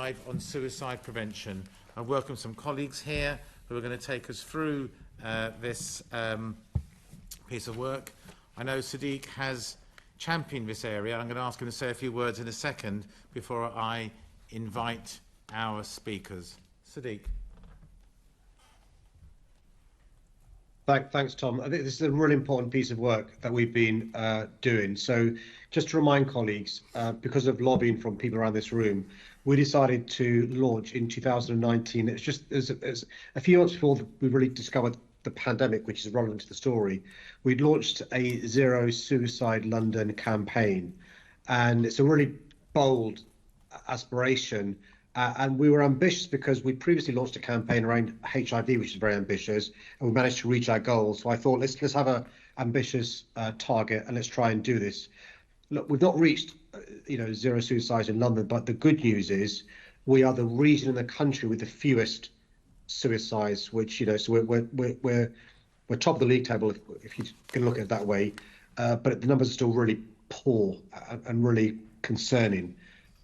dive on suicide prevention. I welcome some colleagues here who are going to take us through this piece of work. I know Sadiq has championed this area. I'm going to ask him to say a few words in a second before I invite our speakers. Sadiq. Thanks, Tom. I think this is a really important piece of work that we've been doing. So just to remind colleagues, because of lobbying from people around this room, we decided to launch in 2019. It's just as a few months before we really discovered the pandemic, which is relevant to the story. We launched a Zero Suicide London campaign, and it's a really bold aspiration. And we were ambitious because we previously launched a campaign around HIV, which is very ambitious, and we managed to reach our goals. So I thought, let's have an ambitious target, and let's try and do this. Look, we've not reached, zero suicides in London, but the good news is we are the region in the country with the fewest suicides, which, so we're top of the league table if you can look at it that way. But the numbers are still really poor and really concerning.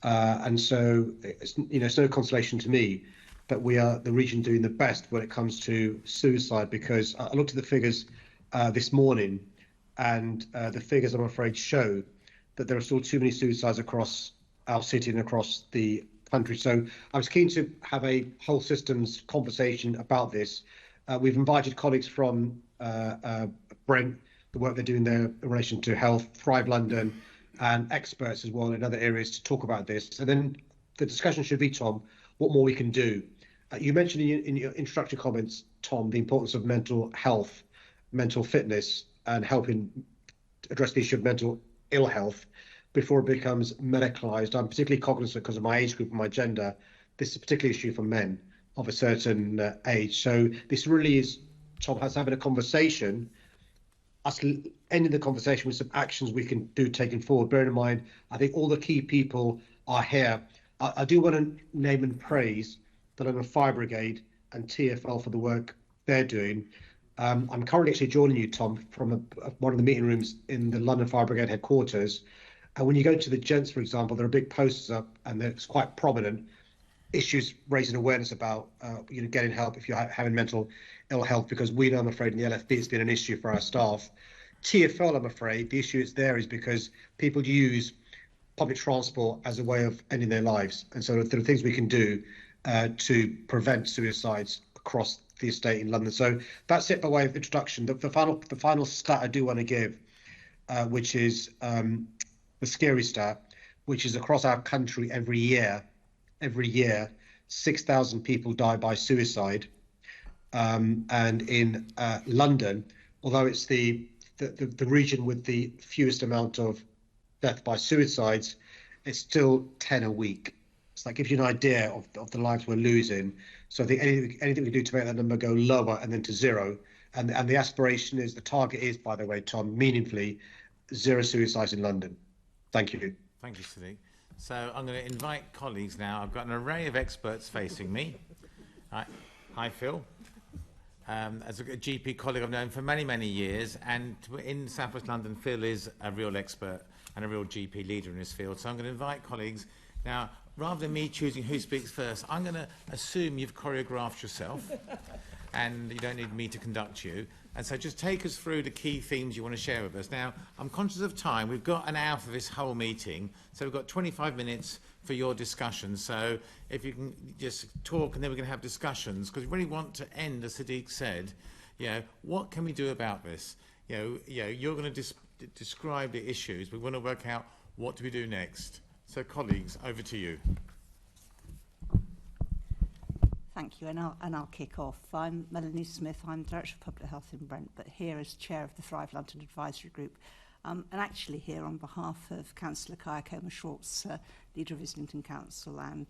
And so it's no consolation to me that we are the region doing the best when it comes to suicide, because I looked at the figures this morning, and the figures, I'm afraid, show that there are still too many suicides across our city and across the country. So I was keen to have a whole systems conversation about this. We've invited colleagues from Brent, the work they're doing there in relation to health, Thrive London, and experts as well in other areas to talk about this. And then the discussion should be, Tom, what more we can do. You mentioned in your introductory comments, Tom, the importance of mental health, mental fitness, and helping address the issue of mental ill health before it becomes medicalised. I'm particularly cognizant, because of my age group and my gender, this is a particular issue for men of a certain age. So this really is, Tom, has having a conversation, us ending the conversation with some actions we can do taking forward. Bearing in mind, I think all the key people are here. I do want to name and praise the London Fire Brigade and TfL for the work they're doing. I'm currently actually joining you, Tom, from one of the meeting rooms in the London Fire Brigade headquarters. And when you go to the gents, for example, there are big posters up, and it's quite prominent issues raising awareness about getting help if you're having mental ill health, because we know, I'm afraid, in the LFB it's been an issue for our staff. TfL, I'm afraid, the issue is there is because people use public transport as a way of ending their lives. And so there are things we can do to prevent suicides across the estate in London. So that's it by way of introduction. The final stat I do want to give, which is the scary stat, which is across our country every year, 6,000 people die by suicide. And in London, although it's the region with the fewest amount of death by suicides, it's still 10 a week. So that gives you an idea of the lives we're losing. So I think anything we do to make that number go lower and then to zero. And the aspiration is, the target is, by the way, Tom, meaningfully, zero suicides in London. Thank you. Thank you, Sadiq. So I'm going to invite colleagues now. I've got an array of experts facing me. Hi, Phil. As a GP colleague I've known for many, many years, and in South West London, Phil is a real expert and a real GP leader in this field. So I'm going to invite colleagues. Now, rather than me choosing who speaks first, I'm going to assume you've choreographed yourself and you don't need me to conduct you. And so just take us through the key themes you want to share with us. Now, I'm conscious of time. We've got an hour for this whole meeting, so we've got 25 minutes for your discussion. So if you can just talk, and then we're going to have discussions, because we really want to end, as Sadiq said, what can we do about this? You're going to describe the issues. We want to work out what do we do next. So colleagues, over to you. Thank you, and I'll kick off. I'm Melanie Smith. I'm Director of Public Health in Brent, but here as Chair of the Thrive London Advisory Group, and actually here on behalf of Councillor Kaya Comer-Schwartz, Leader of Islington Council, and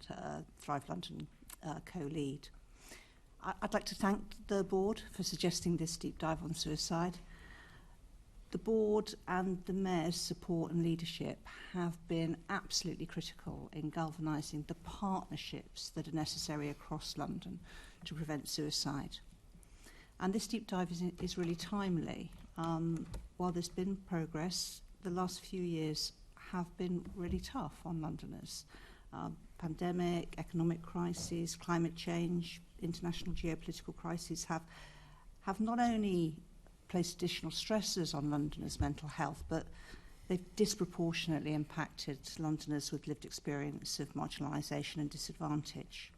Thrive London co-lead. I'd like to thank the board for suggesting this deep dive on suicide. The board and the Mayor's support and leadership have been absolutely critical in galvanising the partnerships that are necessary across London to prevent suicide. And this deep dive is really timely. While there's been progress, the last few years have been really tough on Londoners. pandemic, economic crises, climate change, international geopolitical crises have not only placed additional stresses on Londoners' mental health, but they've disproportionately impacted Londoners with lived experience of marginalisation and disadvantage.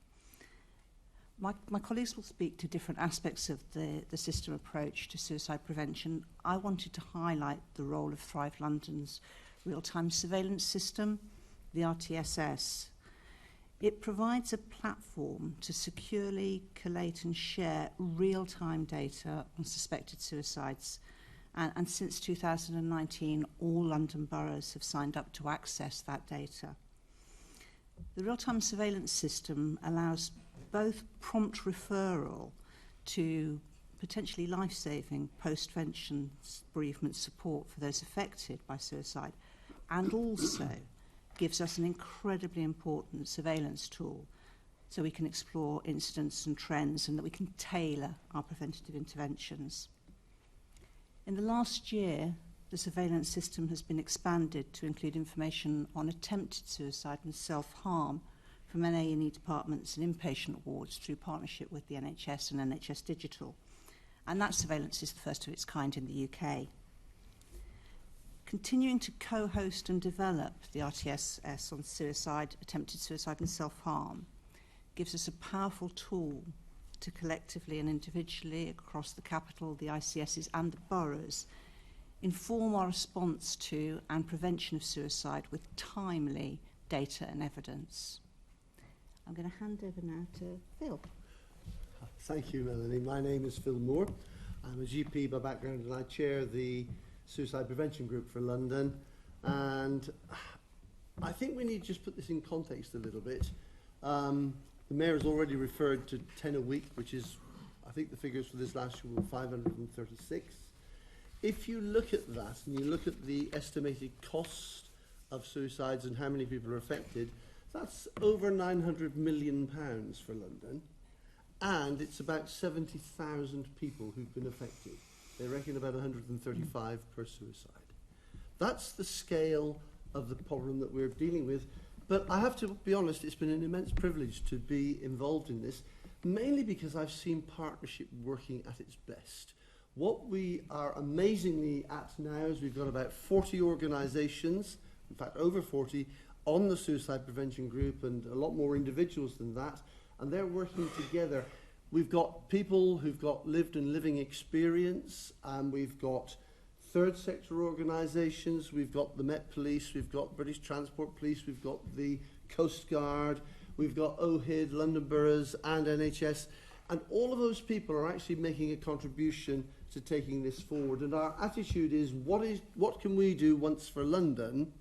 My colleagues will speak to different aspects of the system approach to suicide prevention. I wanted to highlight the role of Thrive London's real-time surveillance system, the RTSS. It provides a platform to securely collate and share real-time data on suspected suicides. And since 2019, all London boroughs have signed up to access that data. The real-time surveillance system allows both prompt referral to potentially life-saving post-vention bereavement support for those affected by suicide, and also gives us an incredibly important surveillance tool so we can explore incidents and trends and that we can tailor our preventative interventions. In the last year, the surveillance system has been expanded to include information on attempted suicide and self-harm from A&E departments and inpatient wards through partnership with the NHS and NHS Digital. And that surveillance is the first of its kind in the UK. Continuing to co-host and develop the RTSS on suicide, attempted suicide and self-harm gives us a powerful tool to collectively and individually across the capital, the ICSs and the boroughs inform our response to and prevention of suicide with timely data and evidence. I'm going to hand over now to Phil. Thank you, Melanie. My name is Phil Moore. I'm a GP by background and I chair the Suicide Prevention Group for London. And I think we need to just put this in context a little bit. The Mayor has already referred to 10 a week, which is, I think the figures for this last year were 536. If you look at that and you look at the estimated cost of suicides and how many people are affected, that's over £900 million for London, and it's about 70,000 people who've been affected. They reckon about 135 per suicide. That's the scale of the problem that we're dealing with. But I have to be honest, it's been an immense privilege to be involved in this, mainly because I've seen partnership working at its best. What we are amazingly at now is we've got about 40 organisations, in fact over 40, on the Suicide Prevention Group, and a lot more individuals than that, and they're working together. We've got people who've got lived and living experience, and we've got third sector organisations, we've got the Met Police, we've got British Transport Police, we've got the Coast Guard, we've got OHID, London Boroughs and NHS, and all of those people are actually making a contribution to taking this forward. And our attitude is, what can we do once for London?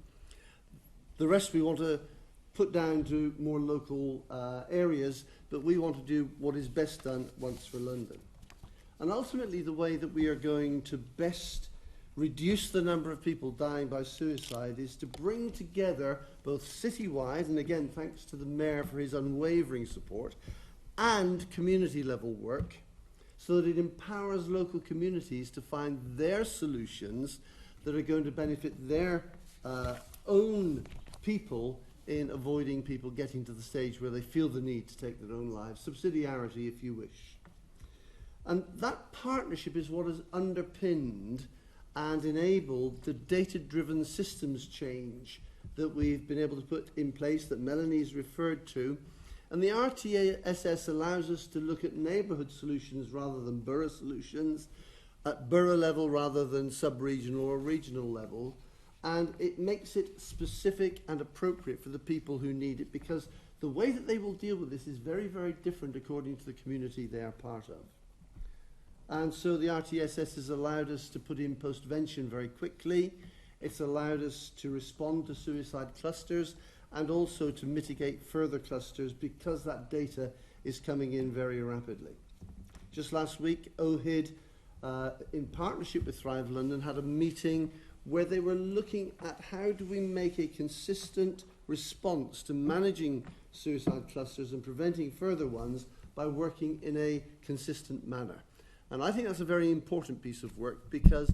The rest we want to put down to more local areas, but we want to do what is best done once for London. And ultimately the way that we are going to best reduce the number of people dying by suicide is to bring together both citywide, and again thanks to the Mayor for his unwavering support, and community level work, so that it empowers local communities to find their solutions that are going to benefit their own people in avoiding people getting to the stage where they feel the need to take their own lives. Subsidiarity, if you wish. And that partnership is what has underpinned and enabled the data-driven systems change that we've been able to put in place, that Melanie's referred to. And the RTSS allows us to look at neighbourhood solutions rather than borough solutions, at borough level rather than sub-regional or regional level. And it makes it specific and appropriate for the people who need it, because the way that they will deal with this is very, very different according to the community they are part of. And so the RTSS has allowed us to put in postvention very quickly. It's allowed us to respond to suicide clusters and also to mitigate further clusters because that data is coming in very rapidly. Just last week, OHID, in partnership with Thrive London, had a meeting where they were looking at how do we make a consistent response to managing suicide clusters and preventing further ones by working in a consistent manner. And I think that's a very important piece of work, because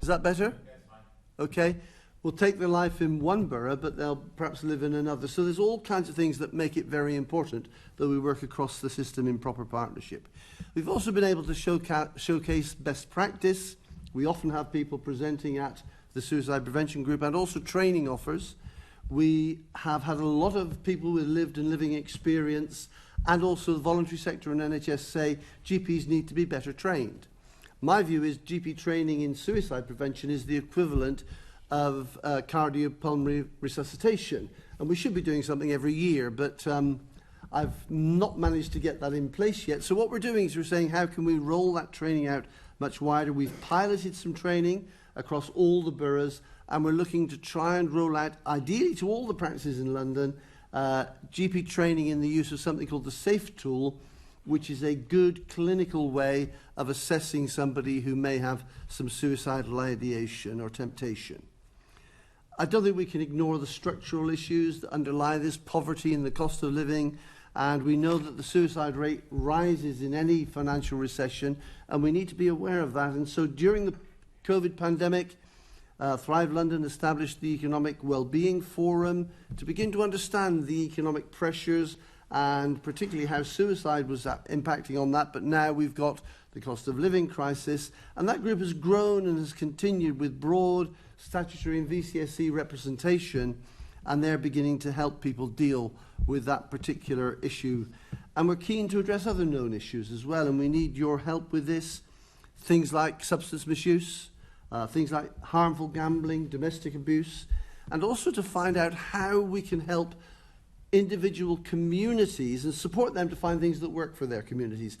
Is that better? Okay. Will take their life in one borough, but they'll perhaps live in another. So there's all kinds of things that make it very important that we work across the system in proper partnership. We've also been able to showcase best practice. We often have people presenting at the suicide prevention group and also training offers. We have had a lot of people with lived and living experience, and also the voluntary sector and NHS say GPs need to be better trained. My view is GP training in suicide prevention is the equivalent of cardiopulmonary resuscitation, and we should be doing something every year, but I've not managed to get that in place yet. So what we're doing is we're saying, how can we roll that training out much wider? We've piloted some training across all the boroughs, and we're looking to try and roll out, ideally to all the practices in London, GP training in the use of something called the SAFE tool, which is a good clinical way of assessing somebody who may have some suicidal ideation or temptation. I don't think we can ignore the structural issues that underlie this, poverty and the cost of living, and we know that the suicide rate rises in any financial recession, and we need to be aware of that. And so during the COVID pandemic, Thrive London established the Economic Wellbeing Forum to begin to understand the economic pressures and particularly how suicide was impacting on that. But now we've got the cost of living crisis, and that group has grown and has continued with broad statutory and VCSE representation, and they're beginning to help people deal with that particular issue. And we're keen to address other known issues as well, and we need your help with this. Things like substance misuse, things like harmful gambling, domestic abuse, and also to find out how we can help individual communities and support them to find things that work for their communities.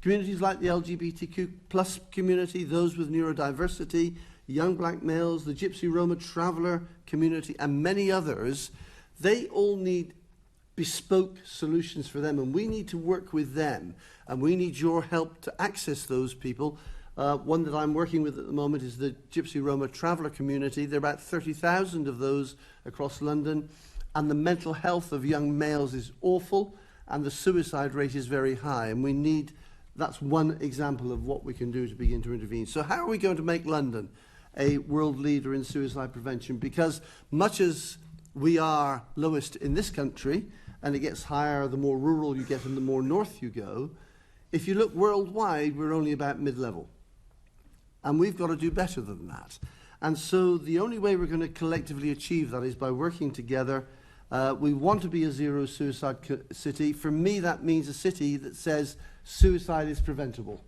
Communities like the LGBTQ plus community, those with neurodiversity, young black males, the Gypsy Roma traveller community, and many others, they all need bespoke solutions for them, and we need to work with them, and we need your help to access those people. One that I'm working with at the moment is the Gypsy Roma traveller community. There are about 30,000 of those across London, and the mental health of young males is awful, and the suicide rate is very high, and we need, that's one example of what we can do to begin to intervene. So how are we going to make London a world leader in suicide prevention? Because much as we are lowest in this country, and it gets higher the more rural you get and the more north you go, if you look worldwide, we're only about mid-level. And we've got to do better than that. And so the only way we're going to collectively achieve that is by working together. We want to be a zero suicide city. For me, that means a city that says suicide is preventable.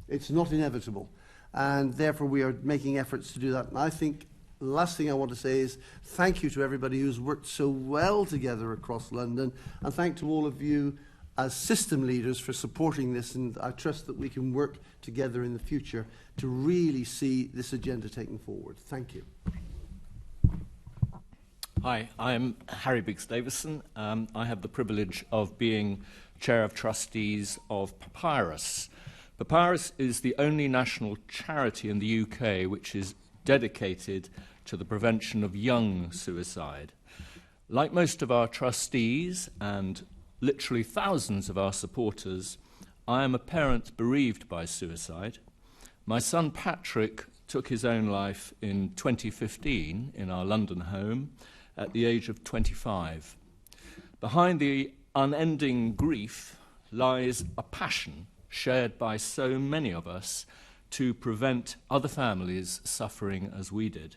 It's not inevitable. And therefore, we are making efforts to do that. And I think the last thing I want to say is thank you to everybody who's worked so well together across London. And thank to all of you as system leaders for supporting this. And I trust that we can work together in the future to really see this agenda taken forward. Thank you. Hi, I'm Harry Biggs-Davison. I have the privilege of being Chair of Trustees of Papyrus. Papyrus is the only national charity in the UK which is dedicated to the prevention of young suicide. Like most of our trustees and literally thousands of our supporters, I am a parent bereaved by suicide. My son Patrick took his own life in 2015 in our London home at the age of 25. Behind the unending grief lies a passion shared by so many of us to prevent other families suffering as we did.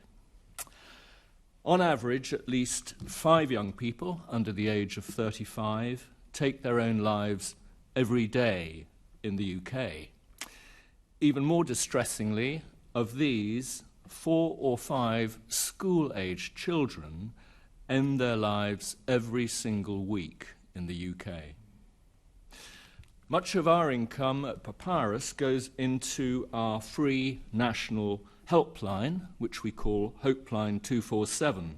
On average, at least 5 young people under the age of 35 take their own lives every day in the UK. Even more distressingly, of these, 4 or 5 school-aged children end their lives every single week in the UK. Much of our income at Papyrus goes into our free national helpline, which we call Hopeline 247.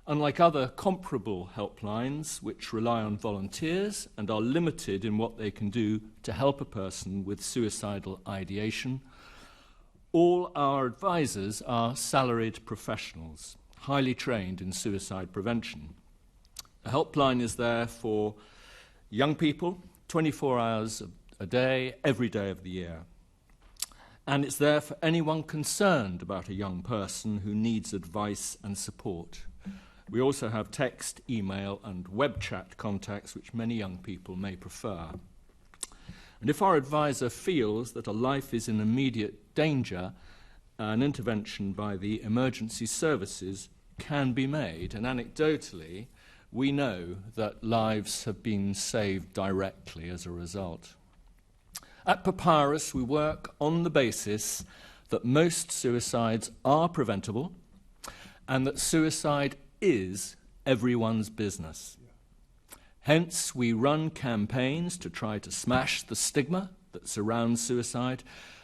Unlike other comparable helplines, which rely on volunteers and are limited in what they can do to help a person with suicidal ideation, all our advisors are salaried professionals, highly trained in suicide prevention. The helpline is there for young people, 24 hours a day, every day of the year. and it's there for anyone concerned about a young person who needs advice and support. We also have text, email, and web chat contacts, which many young people may prefer. And if our advisor feels that a life is in immediate danger, an intervention by the emergency services can be made. And anecdotally, we know that lives have been saved directly as a result. At Papyrus, we work on the basis that most suicides are preventable and that suicide is everyone's business. Hence, we run campaigns to try to smash the stigma that surrounds suicide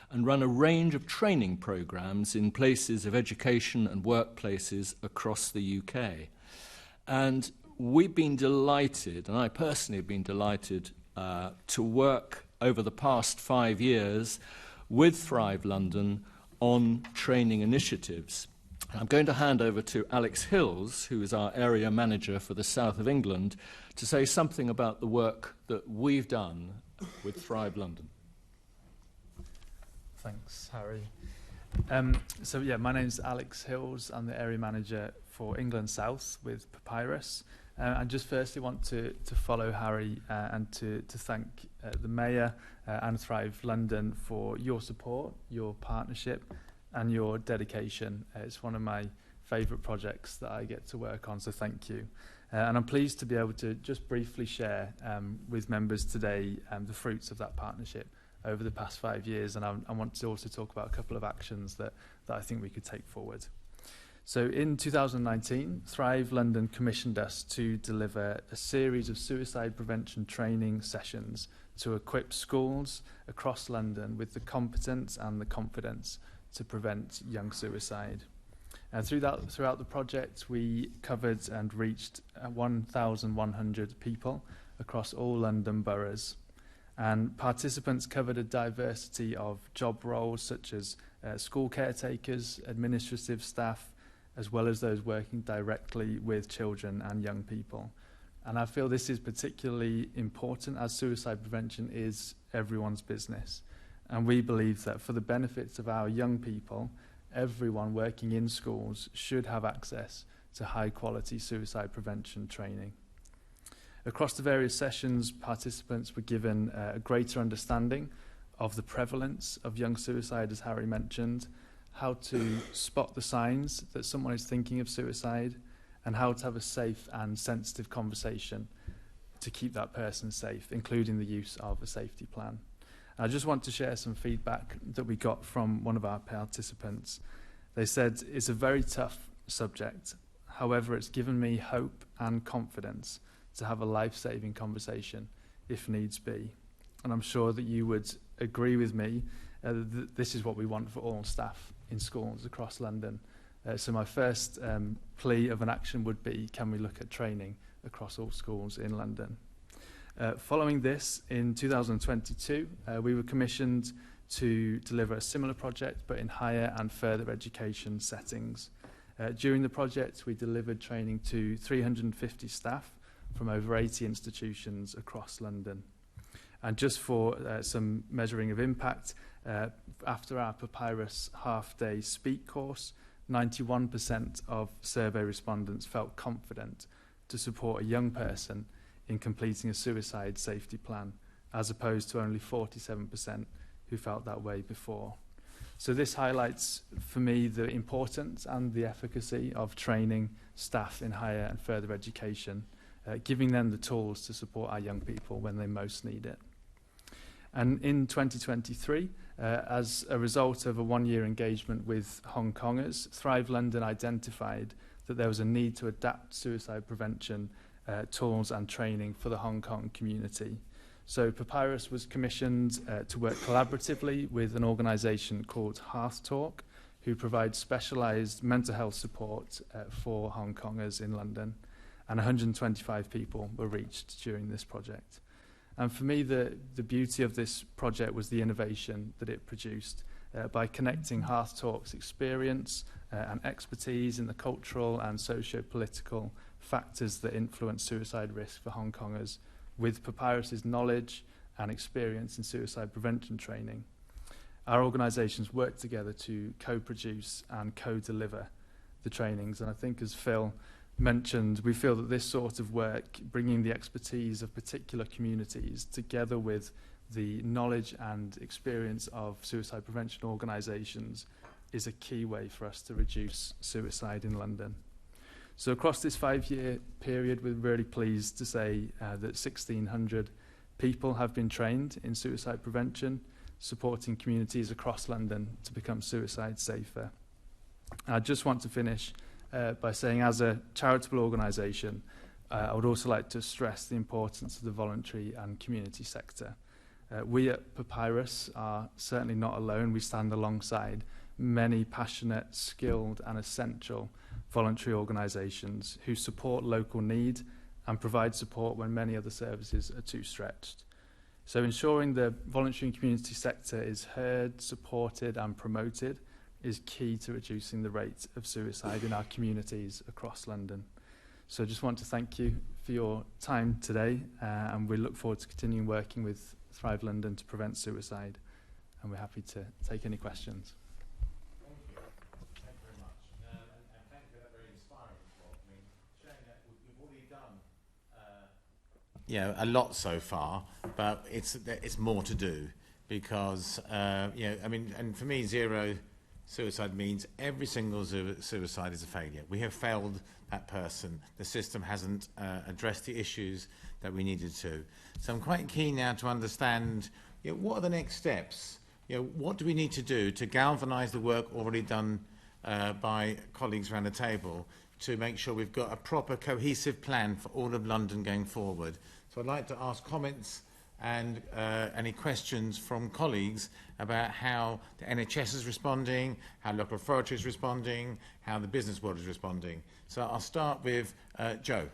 and run a range of training programs in places of education and workplaces across the UK. And we've been delighted, and I personally have been delighted, to work over the past 5 years with Thrive London on training initiatives. I'm going to hand over to Alex Hills, who is our area manager for the south of England, to say something about the work that we've done with Thrive London. Thanks, Harry. My name's Alex Hills. I'm the area manager for England South with Papyrus. I just firstly want to follow Harry and to thank the Mayor and Thrive London for your support, your partnership and your dedication. It's one of my favourite projects that I get to work on, so thank you. And I'm pleased to be able to just briefly share with members today the fruits of that partnership over the past 5 years, and I want to also talk about a couple of actions that I think we could take forward. So in 2019, Thrive London commissioned us to deliver a series of suicide prevention training sessions to equip schools across London with the competence and the confidence to prevent young suicide. And throughout the project, we covered and reached 1,100 people across all London boroughs. And participants covered a diversity of job roles such as school caretakers, administrative staff, as well as those working directly with children and young people. And I feel this is particularly important as suicide prevention is everyone's business. And we believe that for the benefits of our young people, everyone working in schools should have access to high quality suicide prevention training. Across the various sessions, participants were given a greater understanding of the prevalence of young suicide, as Harry mentioned, how to spot the signs that someone is thinking of suicide, and how to have a safe and sensitive conversation to keep that person safe, including the use of a safety plan. I just want to share some feedback that we got from one of our participants. They said, "It's a very tough subject. However, it's given me hope and confidence to have a life-saving conversation if needs be." And I'm sure that you would agree with me that this is what we want for all staff in schools across London. So my first plea of an action would be, can we look at training across all schools in London? Following this, in 2022, we were commissioned to deliver a similar project, but in higher and further education settings. During the project, we delivered training to 350 staff from over 80 institutions across London. And just for some measuring of impact, after our Papyrus half-day speak course, 91% of survey respondents felt confident to support a young person in completing a suicide safety plan, as opposed to only 47% who felt that way before. So this highlights for me the importance and the efficacy of training staff in higher and further education, giving them the tools to support our young people when they most need it. And in 2023, as a result of a one-year engagement with Hong Kongers, Thrive London identified that there was a need to adapt suicide prevention tools and training for the Hong Kong community. So Papyrus was commissioned to work collaboratively with an organisation called Hearth Talk, who provides specialised mental health support for Hong Kongers in London. And 125 people were reached during this project. And for me, the beauty of this project was the innovation that it produced by connecting Hearth Talk's experience and expertise in the cultural and socio-political factors that influence suicide risk for Hong Kongers with Papyrus's knowledge and experience in suicide prevention training. our organisations work together to co-produce and co-deliver the trainings. And I think, as Phil mentioned, we feel that this sort of work, bringing the expertise of particular communities together with the knowledge and experience of suicide prevention organisations, is a key way for us to reduce suicide in London. So across this 5-year period, we're really pleased to say that 1,600 people have been trained in suicide prevention, supporting communities across London to become suicide safer. I just want to finish by saying, as a charitable organisation, I would also like to stress the importance of the voluntary and community sector. We at Papyrus are certainly not alone. We stand alongside many passionate, skilled and essential voluntary organisations who support local need and provide support when many other services are too stretched. So ensuring the voluntary and community sector is heard, supported and promoted is key to reducing the rate of suicide in our communities across London. So I just want to thank you for your time today, and we look forward to continuing working with Thrive London to prevent suicide, and we're happy to take any questions. Thank you. Thank you very much. And thank you for that very inspiring talk. I mean, showing that we've already done a lot so far, but it's more to do, because I mean, and for me, zero suicide means every single suicide is a failure. We have failed that person. The system hasn't addressed the issues that we needed to. So I'm quite keen now to understand, what are the next steps? What do we need to do to galvanise the work already done by colleagues around the table to make sure we've got a proper cohesive plan for all of London going forward? So I'd like to ask comments and any questions from colleagues about how the NHS is responding, how local authority is responding, how the business world is responding. So I'll start with Jo.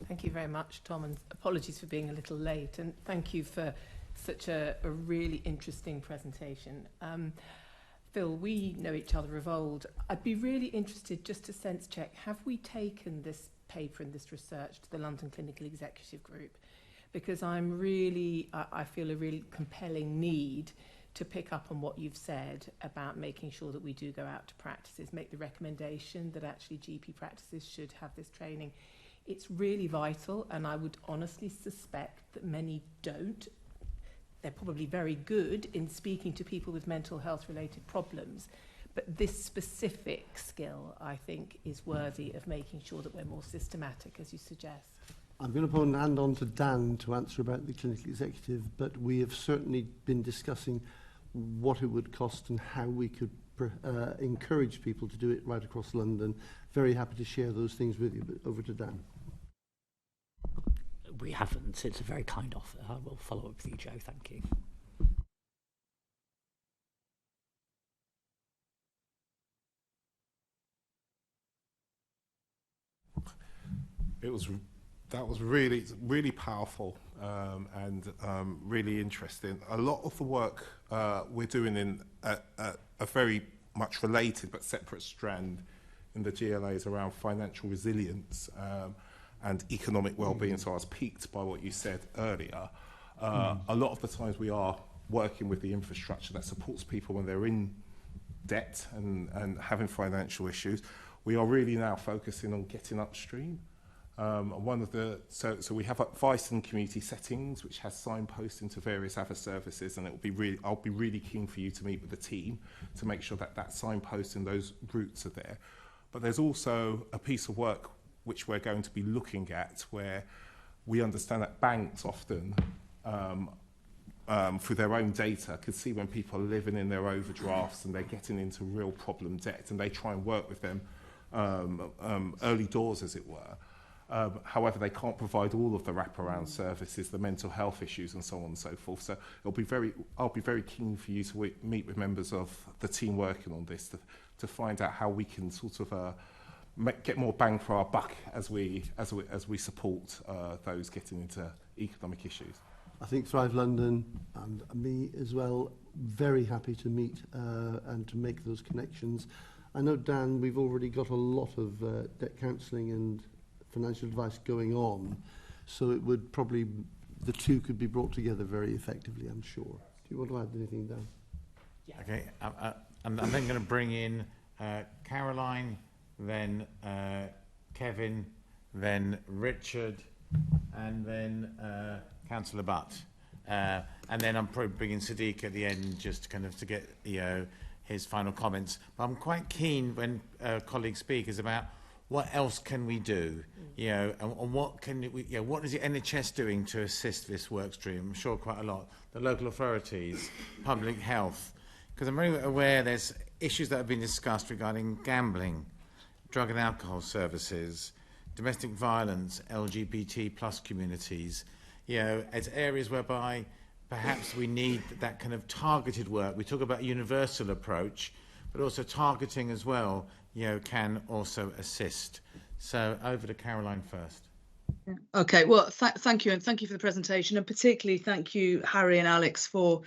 Thank you very much, Tom, and apologies for being a little late, and thank you for such a really interesting presentation. Phil, we know each other of old. I'd be really interested just to sense check, have we taken this paper and this research to the London Clinical Executive Group? Because I feel a really compelling need to pick up on what you've said about making sure that we do go out to practices, make the recommendation that actually GP practices should have this training. It's really vital, and I would honestly suspect that many don't. They're probably very good in speaking to people with mental health related problems, but this specific skill, I think, is worthy of making sure that we're more systematic, as you suggest. I'm going to put an hand on to Dan to answer about the clinical executive, but we have certainly been discussing what it would cost and how we could encourage people to do it right across London. Very happy to share those things with you, but over to Dan. We haven't. It's a very kind offer. I will follow up with you, Joe. Thank you. That was really powerful and really interesting. A lot of the work we're doing in a very much related but separate strand in the GLA is around financial resilience and economic well-being. So I was piqued by what you said earlier. A lot of the times we are working with the infrastructure that supports people when they're in debt and having financial issues. We are really now focusing on getting upstream. So we have advice in community settings, which has signposts into various other services, and I'll be really keen for you to meet with the team to make sure that signpost and those routes are there. But there's also a piece of work which we're going to be looking at where we understand that banks often, through their own data, can see when people are living in their overdrafts and they're getting into real problem debt, and they try and work with them early doors, as it were. However, they can't provide all of the wraparound services, the mental health issues and so on and so forth. So I'll be very keen for you to meet with members of the team working on this to find out how we can sort of get more bang for our buck as we support those getting into economic issues. I think Thrive London and me as well, very happy to meet and to make those connections. I know, Dan, we've already got a lot of debt counselling and financial advice going on, so it would probably, the two could be brought together very effectively, I'm sure. you want to add anything, Dan? Yeah. Okay, I'm then going to bring in Caroline, then Kevin, then Richard, and then Councillor Butt. And then I'm probably bringing Sadiq at the end just to kind of to get his final comments. But I'm quite keen when colleagues speak is about what else can we do, and what can we, what is the NHS doing to assist this work stream? I'm sure quite a lot. The local authorities, public health, because I'm very aware there's issues that have been discussed regarding gambling, drug and alcohol services, domestic violence, LGBT plus communities, as areas whereby perhaps we need that kind of targeted work. We talk about a universal approach, but also targeting as well, can also assist. So over to Caroline first. Okay, well, thank you, and thank you for the presentation, and particularly thank you, Harry and Alex, for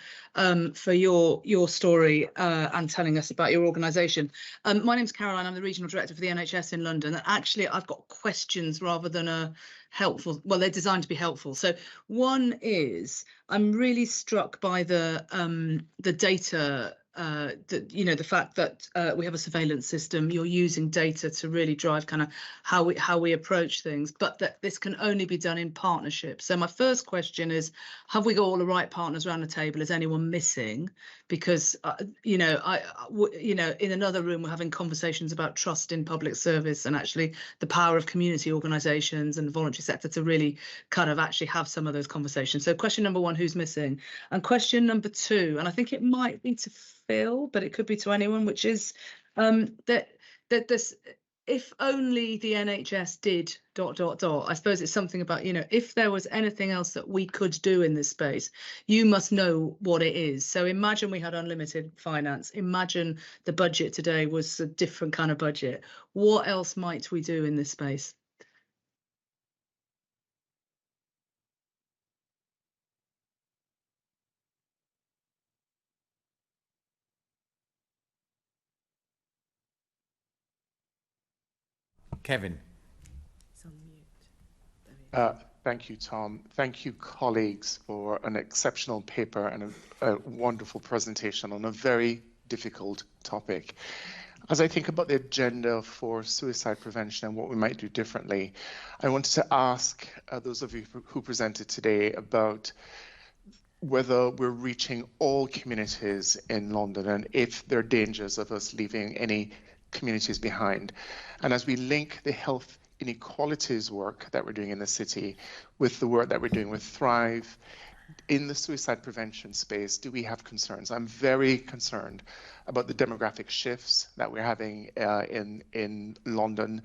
your story and telling us about your organisation. My name's Caroline. I'm the regional director for the NHS in London, and actually, I've got questions rather than a helpful. Well, they're designed to be helpful. So one is, I'm really struck by the data. The fact that we have a surveillance system, you're using data to really drive kind of how we approach things, but that this can only be done in partnership. So my first question is, have we got all the right partners around the table? Is anyone missing? Because in another room we're having conversations about trust in public service and actually the power of community organisations and the voluntary sector to really kind of actually have some of those conversations. So question number one, who's missing? And question number two, and I think it might be to Phil, but it could be to anyone, which is that this, if only the NHS did ... I suppose it's something about, if there was anything else that we could do in this space, you must know what it is. So imagine we had unlimited finance. Imagine the budget today was a different kind of budget. What else might we do in this space? Kevin. It's on mute. Thank you, Tom. Thank you, colleagues, for an exceptional paper and a wonderful presentation on a very difficult topic. As I think about the agenda for suicide prevention and what we might do differently, I wanted to ask those of you who presented today about whether we're reaching all communities in London and if there are dangers of us leaving any communities behind. And as we link the health inequalities work that we're doing in the city with the work that we're doing with Thrive in the suicide prevention space, do we have concerns? I'm very concerned about the demographic shifts that we're having in London,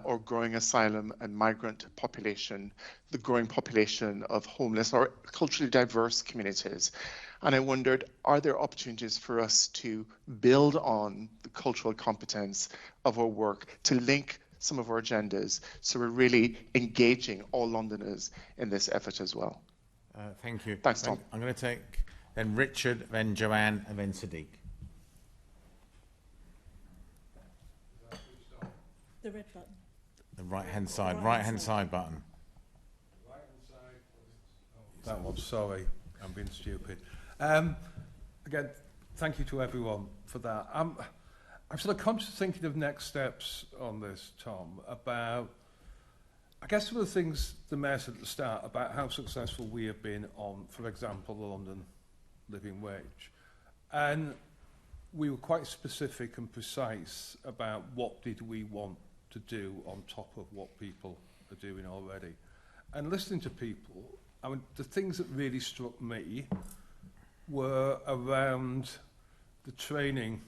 or growing asylum and migrant population, the growing population of homeless or culturally diverse communities. And I wondered, are there opportunities for us to build on the cultural competence of our work to link some of our agendas so we're really engaging all Londoners in this effort as well? Thank you. Thanks, Tom. I'm going to take then Richard, then Joanne, and then Sadiq. The red button. The right-hand side button. Right-hand side, that one, sorry, I'm being stupid. Again, thank you to everyone for that. I'm sort of conscious thinking of next steps on this, Tom, about, I guess some of the things the Mayor said at the start about how successful we have been on, for example, the London living wage. And we were quite specific and precise about what did we want to do on top of what people are doing already. And listening to people, I mean, the things that really struck me were around the training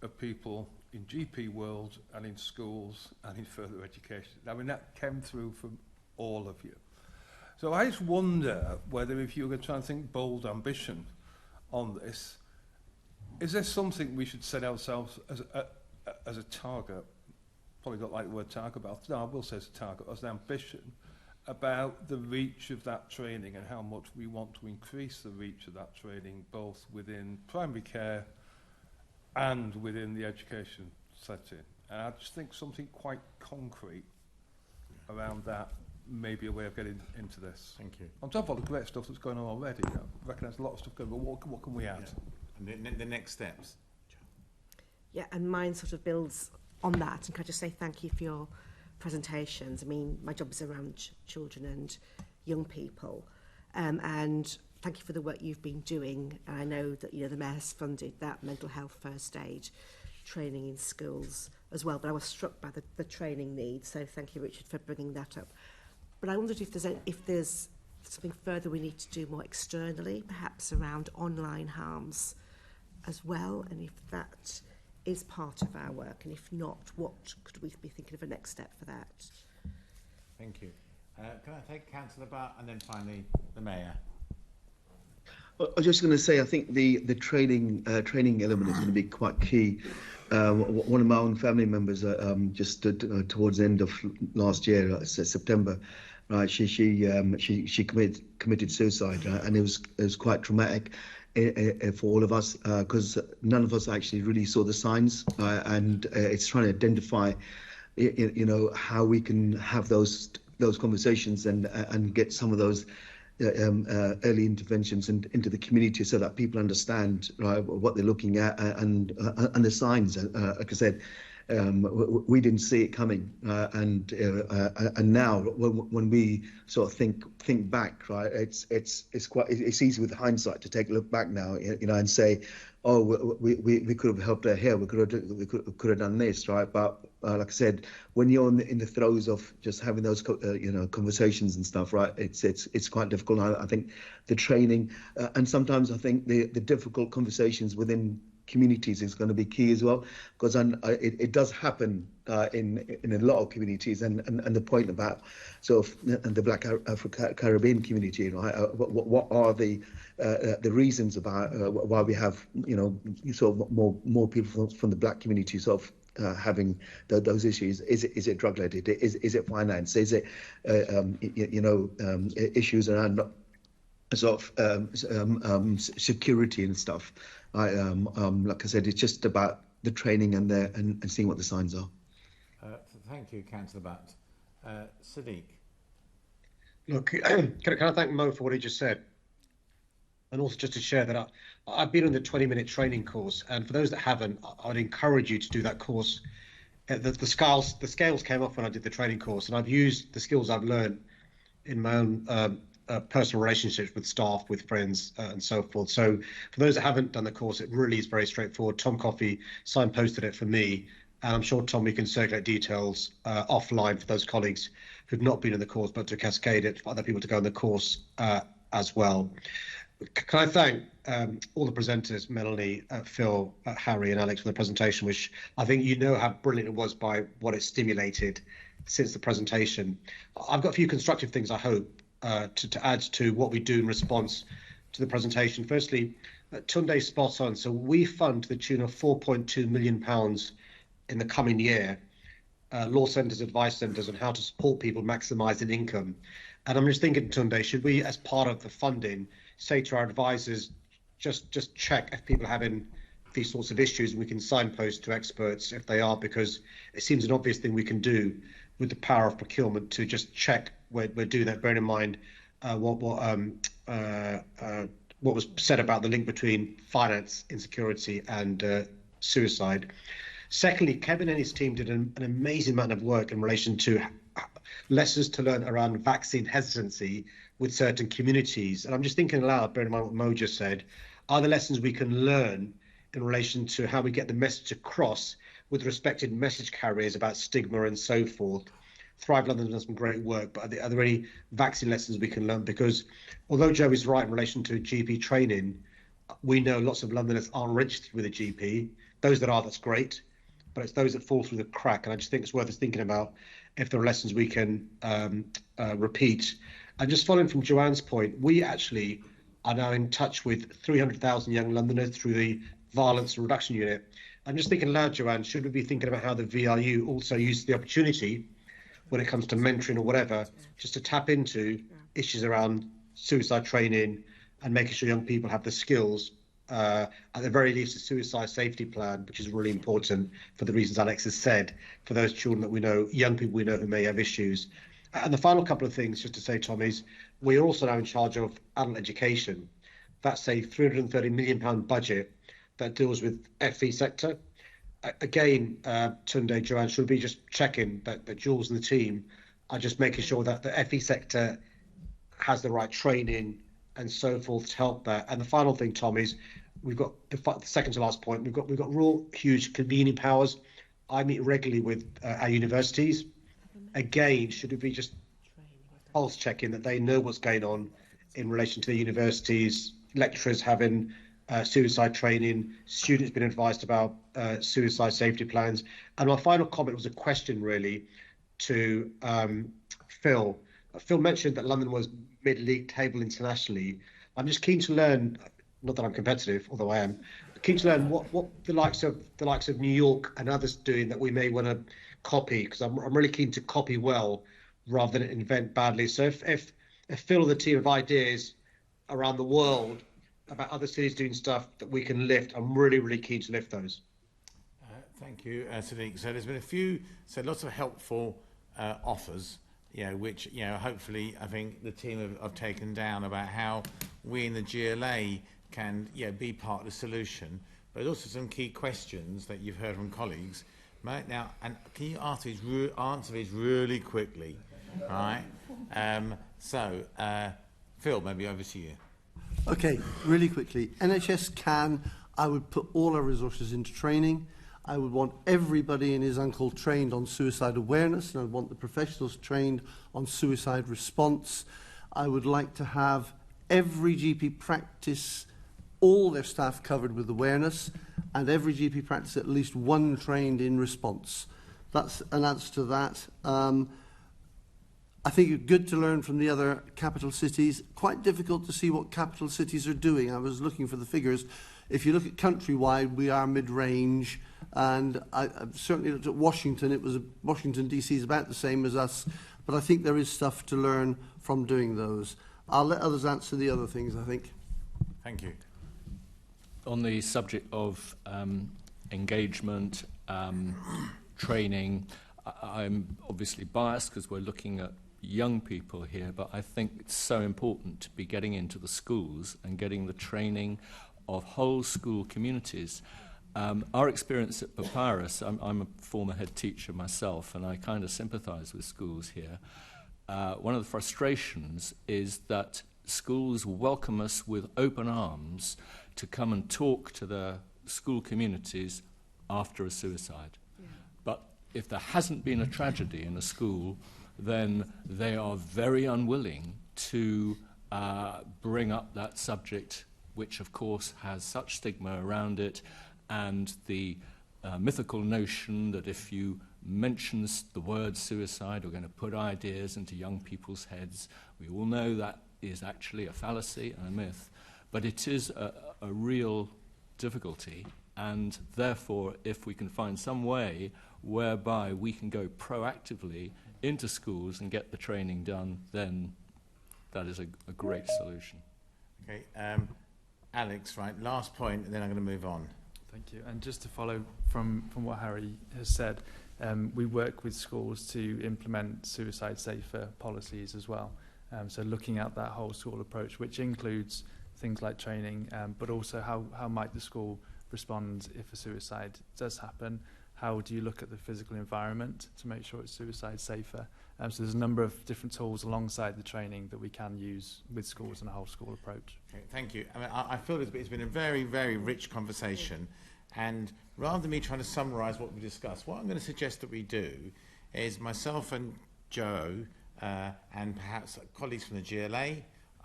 of people in GP world and in schools and in further education. I mean, that came through from all of you. So I just wonder whether if you were going to try and think bold ambition on this, is there something we should set ourselves as a target? Probably don't like the word target, but no, I will say as a target, as an ambition about the reach of that training and how much we want to increase the reach of that training, both within primary care and within the education setting. And I just think something quite concrete around that maybe a way of getting into this. Thank you. On top of all the great stuff that's going on already, I recognise a lot of stuff going, but what can we add? Yeah. And the next steps. Yeah, and mine sort of builds on that. And can I just say thank you for your presentations. I mean, my job is around children and young people, and thank you for the work you've been doing. And I know that, you know, the Mayor's funded that mental health first aid training in schools as well, but I was struck by the training needs, so thank you, Richard, for bringing that up. But I wondered if there's something further we need to do more externally, perhaps around online harms as well, and if that is part of our work, and if not, what could we be thinking of a next step for that? Thank you. Can I take Councillor Butt and then finally the Mayor? I was just going to say, I think the training element is going to be quite key. One of my own family members, just towards the end of last year, September, right? She committed suicide, and it was quite traumatic for all of us, because none of us actually really saw the signs, and it's trying to identify, you know, how we can have those conversations and get some of those early interventions into the community, so that people understand, right, what they're looking at and the signs. Like I said, we didn't see it coming, and now when we sort of think back, right, it's easy with hindsight to take a look back now, you know, and say, oh, we could have helped her here, we could have done this, right? But like I said, when you're in the throes of just having those you know, conversations and stuff, right, it's quite difficult. I think the training and sometimes I think the difficult conversations within communities is going to be key as well, because it does happen in a lot of communities, and the point about sort of the Black Caribbean community, right? What are the reasons about why we have, you know, sort of more people from the Black community sort of having those issues? Is it drug related? Is it finance? Is it you know, issues around sort of security and stuff? Like I said, it's just about the training and seeing what the signs are. Thank you, Councillor Butt. Sadiq. Look, can I thank Mo for what he just said? And also just to share that I've been on the 20-minute training course, and for those that haven't, I'd encourage you to do that course. The scales came off when I did the training course, and I've used the skills I've learned in my own personal relationships with staff, with friends, and so forth. So for those that haven't done the course, it really is very straightforward. Tom Coffey signposted it for me, and I'm sure, Tom, we can circulate details offline for those colleagues who've not been in the course, but to cascade it for other people to go in the course as well. Can I thank all the presenters, Melanie, Phil, Harry and Alex, for the presentation, which I think you know how brilliant it was by what it stimulated since the presentation. I've got a few constructive things, I hope, to add to what we do in response to the presentation. Firstly, Tunde's spot on. So we fund to the tune of £4.2 million in the coming year, law centres, advice centres on how to support people maximising income. And I'm just thinking, Tunde, should we, as part of the funding, say to our advisors, just check if people are having these sorts of issues, and we can signpost to experts if they are, because it seems an obvious thing we can do with the power of procurement to just check we're doing that, bearing in mind what was said about the link between finance, insecurity and suicide. Secondly, Kevin and his team did an amazing amount of work in relation to lessons to learn around vaccine hesitancy with certain communities. And I'm just thinking aloud, bearing in mind what Mo just said, are there lessons we can learn in relation to how we get the message across with respected message carriers about stigma and so forth? Thrive London has done some great work, but are there any vaccine lessons we can learn? Because although Joe is right in relation to GP training, we know lots of Londoners aren't registered with a GP. Those that are, that's great, but it's those that fall through the crack. And I just think it's worth us thinking about if there are lessons we can repeat. And just following from Joanne's point, we actually are now in touch with 300,000 young Londoners through the Violence Reduction Unit. I'm just thinking aloud, Joanne, should we be thinking about how the VRU also uses the opportunity when it comes to mentoring or whatever, just to tap into issues around suicide training and making sure young people have the skills, at the very least a suicide safety plan, which is really important for the reasons Alex has said, for those children that we know, young people we know who may have issues. And the final couple of things, just to say, Tom, is we're also now in charge of adult education. That's a £330 million budget that deals with FE sector. Again, Tunde, Joanne, should be just checking that Jules and the team are just making sure that the FE sector has the right training and so forth to help that. And the final thing, Tom, is we've got the second to last point. We've got real huge convening powers. I meet regularly with our universities. Again, should it be just pulse checking that they know what's going on in relation to the universities, lecturers having suicide training, students being advised about suicide safety plans. And my final comment was a question really to Phil. Phil mentioned that London was mid-league table internationally. I'm just keen to learn, not that I'm competitive, although I am, keen to learn what the likes of New York and others doing that we may want to copy, because I'm really keen to copy well rather than invent badly. So if Phil and the team have ideas around the world about other cities doing stuff that we can lift, I'm really, really keen to lift those. Thank you, Sadiq. So there's been lots of helpful offers, which, hopefully I think the team have taken down about how we in the GLA can, be part of the solution. But there's also some key questions that you've heard from colleagues. Right now, and can you answer these really quickly, right? Phil, maybe over to you. Okay, really quickly. NHS I would put all our resources into training. I would want everybody and his uncle trained on suicide awareness, and I want the professionals trained on suicide response. I would like to have every GP practice, all their staff covered with awareness, and every GP practice at least one trained in response. That's an answer to that. I think it's good to learn from the other capital cities. Quite difficult to see what capital cities are doing. I was looking for the figures. If you look at countrywide, we are mid-range, and I certainly looked at Washington. Washington DC is about the same as us, but I think there is stuff to learn from doing those. I'll let others answer the other things, I think. Thank you. On the subject of engagement, training, I'm obviously biased because we're looking at young people here, but I think it's so important to be getting into the schools and getting the training of whole school communities. Our experience at Papyrus, I'm a former head teacher myself, and I kind of sympathise with schools here. One of the frustrations is that schools welcome us with open arms to come and talk to the school communities after a suicide. Yeah. But if there hasn't been a tragedy in a school, then they are very unwilling to bring up that subject, which of course has such stigma around it, and the mythical notion that if you mention the word suicide, we're going to put ideas into young people's heads. We all know that is actually a fallacy and a myth, but it is a real difficulty, and therefore if we can find some way whereby we can go proactively into schools and get the training done, then that is a great solution. Okay, Alex, right, last point, and then I'm going to move on. Thank you. And just to follow from what Harry has said, we work with schools to implement suicide safer policies as well. So looking at that whole school approach, which includes things like training, but also how might the school respond if a suicide does happen? How do you look at the physical environment to make sure it's suicide safer? So there's a number of different tools alongside the training that we can use with schools and a whole school approach. Okay, thank you. I mean, I feel it's been a very, very rich conversation. And rather than me trying to summarise what we discussed, what I'm going to suggest that we do is myself and Joe and perhaps colleagues from the GLA,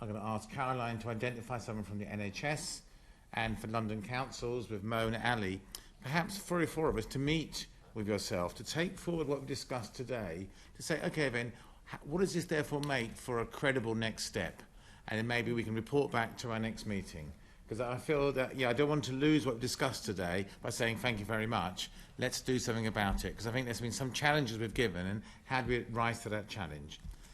I'm going to ask Caroline to identify someone from the NHS, and for London councils with Mo and Ali, perhaps 3 or 4 of us to meet with yourself, to take forward what we discussed today, to say, okay, then, what does this therefore make for a credible next step? And then maybe we can report back to our next meeting. Because I feel that, I don't want to lose what we've discussed today by saying thank you very much. Let's do something about it. Because I think there's been some challenges we've given, and how do we rise to that challenge?